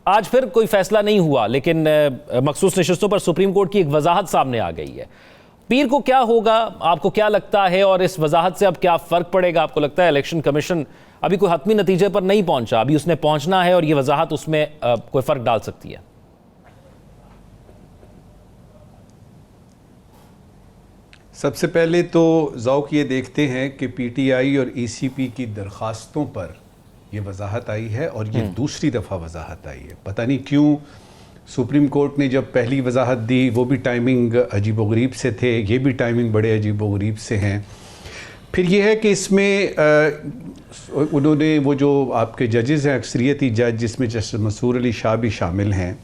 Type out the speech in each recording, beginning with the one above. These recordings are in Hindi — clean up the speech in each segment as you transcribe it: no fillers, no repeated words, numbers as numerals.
आज फिर कोई फैसला नहीं हुआ, लेकिन मखसूस नशिस्तों पर सुप्रीम कोर्ट की एक वजाहत सामने आ गई है। पीर को क्या होगा, आपको क्या लगता है, और इस वजाहत से अब क्या फ़र्क पड़ेगा? आपको लगता है इलेक्शन कमीशन अभी कोई हतमी नतीजे पर नहीं पहुंचा, अभी उसने पहुंचना है और ये वजाहत उसमें कोई फ़र्क डाल सकती है? सबसे पहले तो ज़ौक़ ये देखते हैं कि पीटीआई और ईसीपी की दरख्वास्तों पर ये वजाहत आई है और ये दूसरी दफ़ा वजाहत आई है। पता नहीं क्यों सुप्रीम कोर्ट ने जब पहली वजाहत दी वो भी टाइमिंग अजीबोगरीब से थे, ये भी टाइमिंग बड़े अजीबोगरीब से हैं। फिर ये है कि इसमें उन्होंने वो जो आपके जजेज़ हैं, अक्सरियती जज जिसमें जस्टिस मंसूर अली शाह भी शामिल हैं,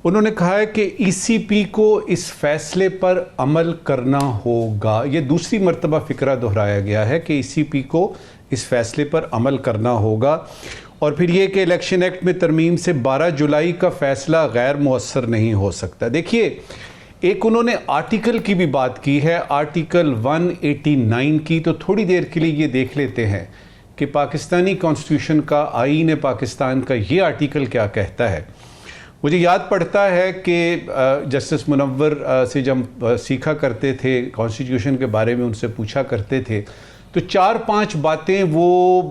उन्होंने कहा है कि ईसीपी को इस फैसले पर अमल करना होगा। ये दूसरी मरतबा फ़िक्रा दोहराया गया है कि ईसीपी को इस फैसले पर अमल करना होगा। और फिर ये कि इलेक्शन एक्ट में तरमीम से 12 जुलाई का फ़ैसला गैर मुअस्सर नहीं हो सकता। देखिए, एक उन्होंने आर्टिकल की भी बात की है, आर्टिकल 189 की। तो थोड़ी देर के लिए ये देख लेते हैं कि पाकिस्तानी कॉन्स्टिट्यूशन का, आईन पाकिस्तान का ये आर्टिकल क्या कहता है। मुझे याद पड़ता है कि जस्टिस मुनव्वर से जब सीखा करते थे कॉन्स्टिट्यूशन के बारे में, उनसे पूछा करते थे, तो 4-5 बातें वो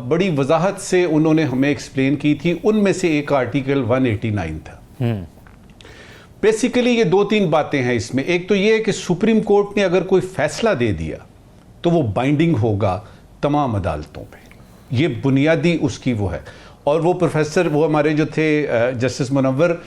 बड़ी वजाहत से उन्होंने हमें एक्सप्लेन की थी। उनमें से एक आर्टिकल 189 था। बेसिकली ये 2-3 बातें हैं इसमें। एक तो ये है कि सुप्रीम कोर्ट ने अगर कोई फैसला दे दिया तो वो बाइंडिंग होगा तमाम अदालतों पे। ये बुनियादी उसकी वो है। और वो प्रोफेसर, वो हमारे जो थे जस्टिस मुनव्वर,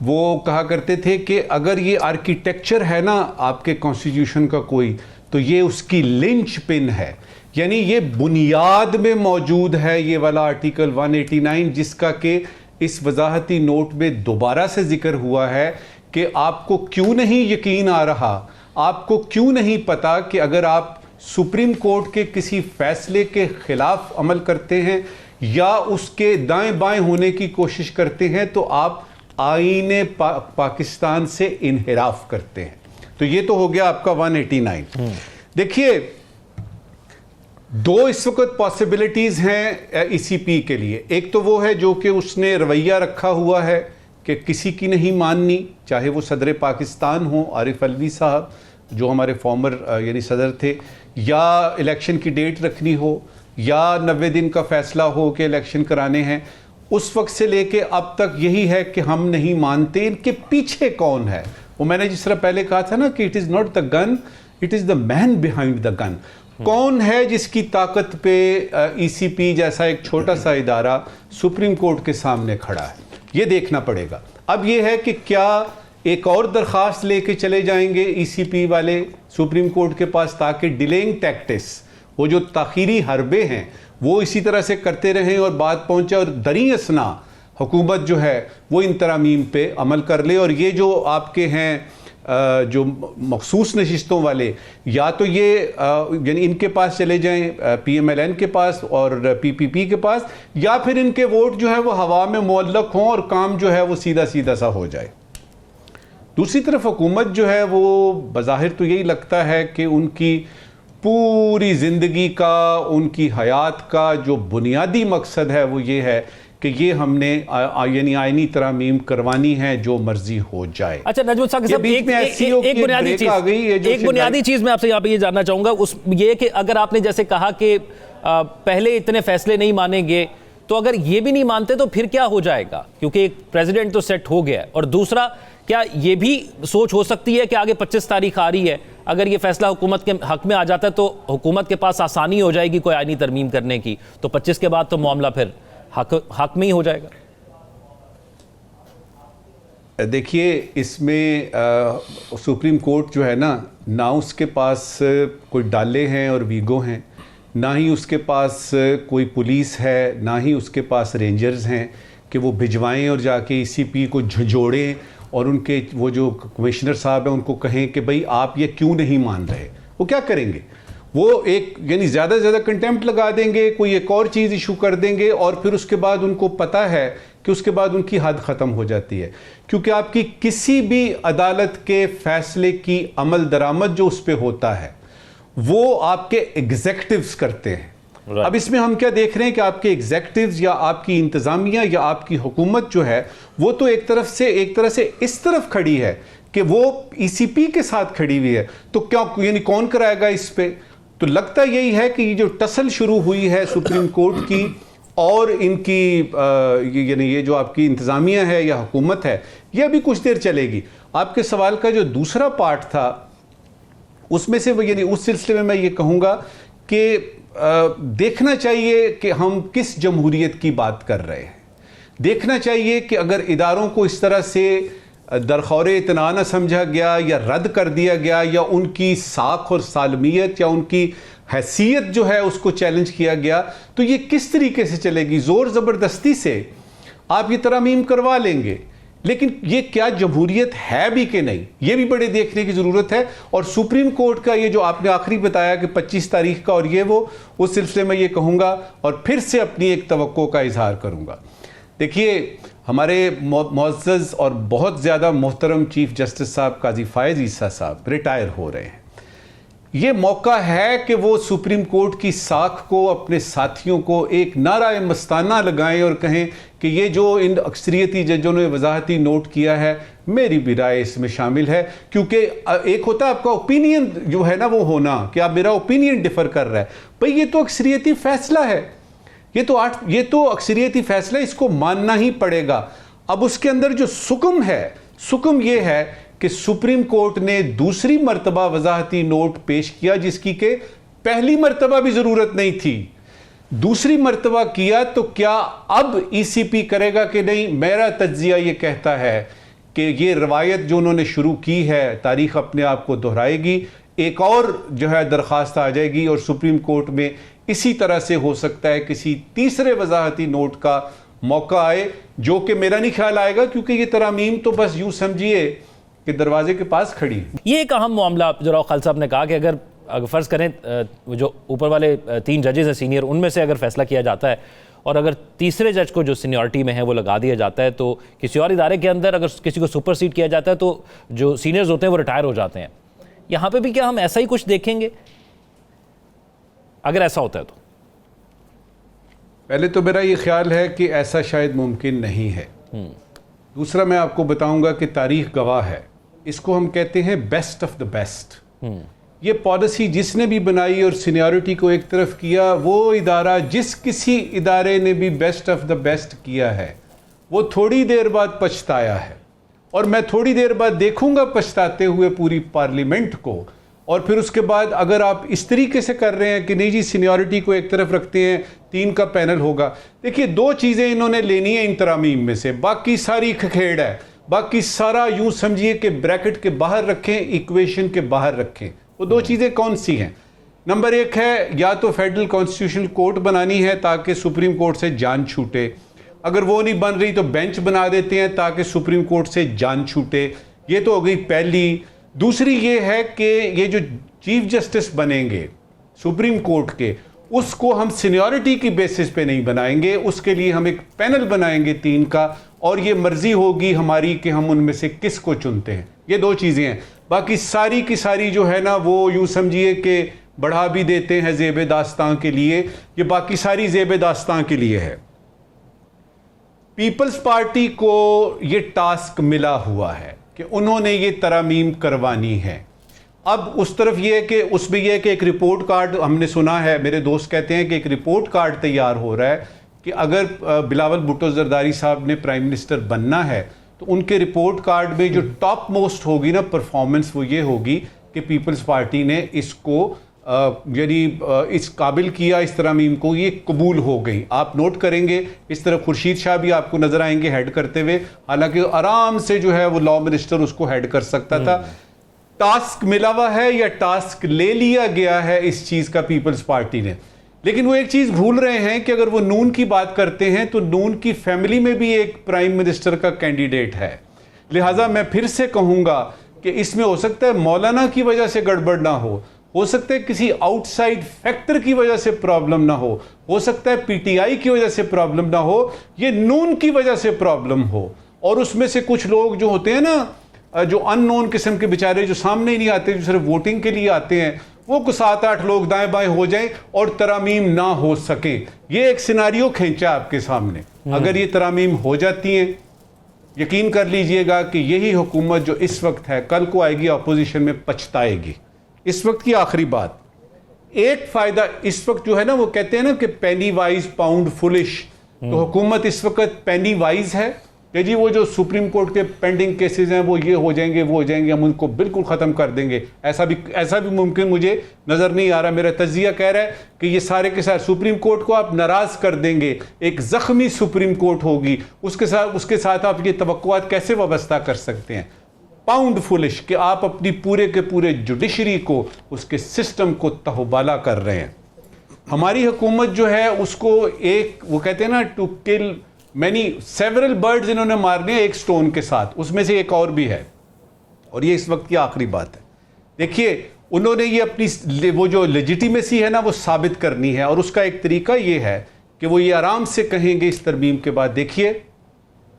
वो कहा करते थे कि अगर ये आर्किटेक्चर है ना आपके कॉन्स्टिट्यूशन का कोई, तो ये उसकी लिंच पिन है, यानी ये बुनियाद में मौजूद है ये वाला आर्टिकल 189, जिसका कि इस वजाहती नोट में दोबारा से जिक्र हुआ है कि आपको क्यों नहीं यकीन आ रहा, आपको क्यों नहीं पता कि अगर आप सुप्रीम कोर्ट के किसी फैसले के खिलाफ अमल करते हैं या उसके दाएं बाएं होने की कोशिश करते हैं तो आप आईने पाकिस्तान से इनहिराफ करते हैं। तो ये तो हो गया आपका 189। देखिए, दो इस वक्त पॉसिबिलिटीज हैं ईसीपी के लिए। एक तो वो है जो कि उसने रवैया रखा हुआ है कि किसी की नहीं माननी, चाहे वो सदर पाकिस्तान हो आरिफ अलवी साहब जो हमारे फॉर्मर यानी सदर थे, या इलेक्शन की डेट रखनी हो, या 90 दिन का फैसला हो कि इलेक्शन कराने हैं। उस वक्त से लेके अब तक यही है कि हम नहीं मानते। इनके पीछे कौन है? वो मैंने जिस तरह पहले कहा था ना कि it is not the gun, it is the man behind the gun. कौन है जिसकी ताकत पे ईसीपी जैसा एक छोटा सा इदारा सुप्रीम कोर्ट के सामने खड़ा है, ये देखना पड़ेगा। अब ये है कि क्या एक और दरख्वास्त लेके चले जाएंगे ईसीपी वाले सुप्रीम कोर्ट के पास, ताकि डिलेइंग टैक्टिक्स, वो जो ताखीरी हरबे हैं, वो इसी तरह से करते रहें और बात पहुंचे और दरी असना हुकूमत जो है वो इन तरामीम पे अमल कर ले। और ये जो आपके हैं जो मखसूस नशिस्तों वाले, या तो ये यानी इनके पास चले जाएं, PMLN के पास और PPP के पास, या फिर इनके वोट जो है वो हवा में मुअल्लक हों और काम जो है वो सीधा सीधा सा हो जाए। दूसरी तरफ हुकूमत जो है वो बज़ाहिर तो यही लगता है कि उनकी पूरी ज़िंदगी का, उनकी हयात का जो बुनियादी मकसद है वो ये है कि ये हमने यानी आईनी तरामीम करवानी है, जो मर्जी हो जाए। अच्छा नजमुल साहब, एक बुनियादी चीज़ मैं आपसे यहाँ पे ये जानना चाहूँगा, उस ये कि अगर आपने जैसे कहा कि पहले इतने फैसले नहीं मानेंगे, तो अगर ये भी नहीं मानते तो फिर क्या हो जाएगा? क्योंकि एक प्रेसिडेंट तो सेट हो गया है, और दूसरा क्या ये भी सोच हो सकती है कि आगे 25 तारीख आ रही है, अगर ये फैसला हुकूमत के हक में आ जाता है तो हुकूमत के पास आसानी हो जाएगी कोई आईनी तरमीम करने की, तो 25 के बाद तो मामला फिर हक में ही हो जाएगा। देखिए, इसमें सुप्रीम कोर्ट जो है ना उसके पास कोई डाले हैं और वीगो हैं, ना ही उसके पास कोई पुलिस है, ना ही उसके पास रेंजर्स हैं कि वो भिजवाएं और जाके ईसीपी को झंझोड़ें और उनके वो जो कमिश्नर साहब हैं उनको कहें कि भाई आप ये क्यों नहीं मान रहे। वो क्या करेंगे? वो एक यानी ज़्यादा से ज़्यादा कंटेम्प्ट लगा देंगे, कोई एक और चीज़ इशू कर देंगे, और फिर उसके बाद उनको पता है कि उसके बाद उनकी हद ख़त्म हो जाती है। क्योंकि आपकी किसी भी अदालत के फैसले की अमल दरामद जो उस पर होता है वो आपके एग्जेक्टिव्स करते हैं। अब इसमें हम क्या देख रहे हैं कि आपके एग्जेक्टिव्स या आपकी इंतजामिया या आपकी हुकूमत जो है वो तो एक तरह से इस तरफ खड़ी है कि वो ईसीपी के साथ खड़ी हुई है। तो क्या यानी कौन कराएगा इस पे? तो लगता यही है कि ये जो टसल शुरू हुई है सुप्रीम कोर्ट की और इनकी यानी ये जो आपकी इंतजामिया है या हुकूमत है, ये अभी कुछ देर चलेगी। आपके सवाल का जो दूसरा पार्ट था उसमें से यानी उस सिलसिले में मैं ये कहूँगा कि देखना चाहिए कि हम किस जमहूरियत की बात कर रहे हैं। देखना चाहिए कि अगर इदारों को इस तरह से दरखौरे इतना न समझा गया या रद्द कर दिया गया या उनकी साख और सालमियत या उनकी हैसियत जो है उसको चैलेंज किया गया, तो ये किस तरीके से चलेगी? ज़ोर ज़बरदस्ती से आप ये तरमीम करवा लेंगे, लेकिन ये क्या जमहूरियत है भी कि नहीं, ये भी बड़े देखने की ज़रूरत है। और सुप्रीम कोर्ट का ये जो आपने आखिरी बताया कि 25 तारीख का और ये वो, उस सिलसिले में ये कहूँगा और फिर से अपनी एक तवक्को का इजहार करूँगा। देखिए, हमारे मुअज़्ज़ज़ और बहुत ज़्यादा मोहतरम चीफ जस्टिस साहब काजी फ़ायज़ ईसा साहब रिटायर हो रहे हैं। ये मौका है कि वो सुप्रीम कोर्ट की साख को, अपने साथियों को एक नारा मस्ताना लगाएं और कहें कि ये जो इन अक्सरियती जजों ने वजाहती नोट किया है, मेरी भी राय इसमें शामिल है। क्योंकि एक होता है आपका ओपिनियन जो है ना वो होना कि आप मेरा ओपिनियन डिफर कर रहा है, भाई ये तो अक्सरियती फैसला है, ये तो अक्सरियती फैसला, इसको मानना ही पड़ेगा। अब उसके अंदर जो सुकम है, सुकम ये है कि सुप्रीम कोर्ट ने दूसरी मर्तबा वजाहती नोट पेश किया जिसकी के पहली मर्तबा भी जरूरत नहीं थी, दूसरी मर्तबा किया। तो क्या अब ईसीपी करेगा कि नहीं? मेरा तज्जिया ये कहता है कि ये रवायत जो उन्होंने शुरू की है, तारीख अपने आप को दोहराएगी, एक और जो है दरख्वास्त आ जाएगी और सुप्रीम कोर्ट में इसी तरह से हो सकता है किसी तीसरे वजाहती नोट का मौका आए, जो कि मेरा नहीं ख्याल आएगा, क्योंकि ये तरामीम तो बस यूं समझिए कि दरवाजे के पास खड़ी है। ये एक अहम मामला जो राव खालिद साहब ने कहा कि अगर फ़र्ज़ करें जो ऊपर वाले 3 जजेस हैं सीनियर, उनमें से अगर फैसला किया जाता है और अगर तीसरे जज को जो सीनियरिटी में है वो लगा दिया जाता है, तो किसी और इदारे के अंदर अगर किसी को सुपरसीड किया जाता है तो जो सीनियर्स होते हैं वो रिटायर हो जाते हैं। यहाँ पे भी क्या हम ऐसा ही कुछ देखेंगे अगर ऐसा होता है? तो पहले तो मेरा ये ख्याल है कि ऐसा शायद मुमकिन नहीं है। दूसरा, मैं आपको बताऊंगा कि तारीख गवाह है, इसको हम कहते हैं बेस्ट ऑफ द बेस्ट। ये पॉलिसी जिसने भी बनाई और सीनियरिटी को एक तरफ किया, वो इदारा जिस किसी इदारे ने भी बेस्ट ऑफ द बेस्ट किया है वो थोड़ी देर बाद पछताया है, और मैं थोड़ी देर बाद देखूंगा पछताते हुए पूरी पार्लियामेंट को। और फिर उसके बाद अगर आप इस तरीके से कर रहे हैं कि नहीं जी सीनियरिटी को एक तरफ रखते हैं, 3 का पैनल होगा, देखिए 2 चीज़ें इन्होंने लेनी है इन तरामीम में से, बाकी सारी खखेड़ है, बाकी सारा यूं समझिए कि ब्रैकेट के बाहर रखें, इक्वेशन के बाहर रखें। वो 2 चीज़ें कौन सी हैं? नंबर 1 है या तो फेडरल कॉन्स्टिट्यूशनल कोर्ट बनानी है ताकि सुप्रीम कोर्ट से जान छूटे, अगर वो नहीं बन रही तो बेंच बना देते हैं ताकि सुप्रीम कोर्ट से जान छूटे। ये तो हो गई पहली। दूसरी ये है कि ये जो चीफ जस्टिस बनेंगे सुप्रीम कोर्ट के, उसको हम सीनियरिटी की बेसिस पे नहीं बनाएंगे, उसके लिए हम एक पैनल बनाएंगे 3 का, और ये मर्जी होगी हमारी कि हम उनमें से किसको चुनते हैं। ये 2 चीज़ें हैं, बाकी सारी की सारी जो है ना वो यूं समझिए कि बढ़ा भी देते हैं ज़ेब दास्तां के लिए, ये बाकी सारी ज़ेब दास्तां के लिए है। पीपल्स पार्टी को ये टास्क मिला हुआ है कि उन्होंने ये तरामीम करवानी है। अब उस तरफ ये है कि उसमें यह है कि एक रिपोर्ट कार्ड हमने सुना है, मेरे दोस्त कहते हैं कि एक रिपोर्ट कार्ड तैयार हो रहा है कि अगर बिलावल भुट्टो जरदारी साहब ने प्राइम मिनिस्टर बनना है तो उनके रिपोर्ट कार्ड में जो टॉप मोस्ट होगी ना परफॉर्मेंस, वो ये होगी कि पीपल्स पार्टी ने इसको यानी इस काबिल किया, इस तरामीम को, ये कबूल हो गई। आप नोट करेंगे इस तरफ खुर्शीद शाह भी आपको नजर आएंगे हेड करते हुए, हालांकि आराम से जो है वो लॉ मिनिस्टर उसको हेड कर सकता था। टास्क मिला हुआ है या टास्क ले लिया गया है इस चीज का पीपल्स पार्टी ने, लेकिन वो एक चीज भूल रहे हैं कि अगर वो नून की बात करते हैं तो नून की फैमिली में भी एक प्राइम मिनिस्टर का कैंडिडेट है। लिहाजा मैं फिर से कहूंगा कि इसमें हो सकता है मौलाना की वजह से गड़बड़ ना हो सकता है किसी आउटसाइड फैक्टर की वजह से प्रॉब्लम ना हो सकता है पीटीआई की वजह से प्रॉब्लम ना हो, ये नून की वजह से प्रॉब्लम हो। और उसमें से कुछ लोग जो होते हैं ना, जो अननोन किस्म के बेचारे जो सामने ही नहीं आते, जो सिर्फ वोटिंग के लिए आते हैं, वो कुछ 7-8 लोग दाएं बाएं हो जाएं और तरामीम ना हो सकें। ये एक सिनारियो खींचा आपके सामने। अगर ये तरामीम हो जाती हैं, यकीन कर लीजिएगा कि यही हुकूमत जो इस वक्त है कल को आएगी अपोजिशन में पछताएगी। इस वक्त की आखिरी बात, एक फायदा इस वक्त जो है ना, वो कहते हैं ना कि पेनी वाइज पाउंड फुलिश, तो हुकूमत इस वक्त पेनी वाइज है कि जी वो जो सुप्रीम कोर्ट के पेंडिंग केसेस हैं वो ये हो जाएंगे वो हो जाएंगे, हम उनको बिल्कुल ख़त्म कर देंगे। ऐसा भी मुमकिन मुझे नज़र नहीं आ रहा। मेरा तज्जिया कह रहा है कि ये सारे के साथ सुप्रीम कोर्ट को आप नाराज़ कर देंगे, एक ज़ख्मी सुप्रीम कोर्ट होगी, उसके साथ आप ये तवक्कुआत कैसे वाबस्ता कर सकते हैं? पाउंड फुलिश कि आप अपनी पूरे के पूरे जुडिशरी को, उसके सिस्टम को तहबाला कर रहे हैं। हमारी हुकूमत जो है उसको एक, वो कहते हैं ना, टू किल सेवरल बर्ड्स इन्होंने मारने हैं एक स्टोन के साथ, उसमें से एक और भी है। और ये इस वक्त की आखिरी बात है। देखिए, उन्होंने ये अपनी वो जो लेजिटिमेसी है ना वो साबित करनी है, और उसका एक तरीका ये है कि वो ये आराम से कहेंगे इस तरमीम के बाद, देखिए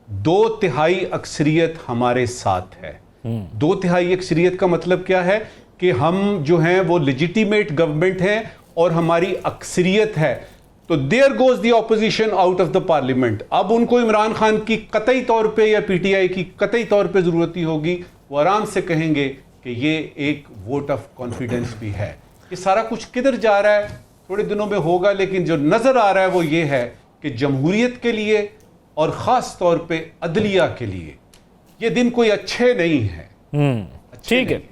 2/3 अक्सरियत हमारे साथ है। 2/3 अक्सरियत का मतलब क्या है कि हम जो हैं वो लेजिटिमेट गवर्नमेंट हैं और हमारी अक्सरियत है। तो there goes the opposition out of the parliament. अब उनको इमरान खान की कतई तौर पे या पीटीआई की कतई तौर पे जरूरत ही होगी, वो आराम से कहेंगे कि ये एक वोट ऑफ कॉन्फिडेंस भी है। ये सारा कुछ किधर जा रहा है थोड़े दिनों में होगा, लेकिन जो नजर आ रहा है वो ये है कि जमहूरियत के लिए और ख़ास तौर पे अदलिया के लिए ये दिन कोई अच्छे नहीं है। ठीक है।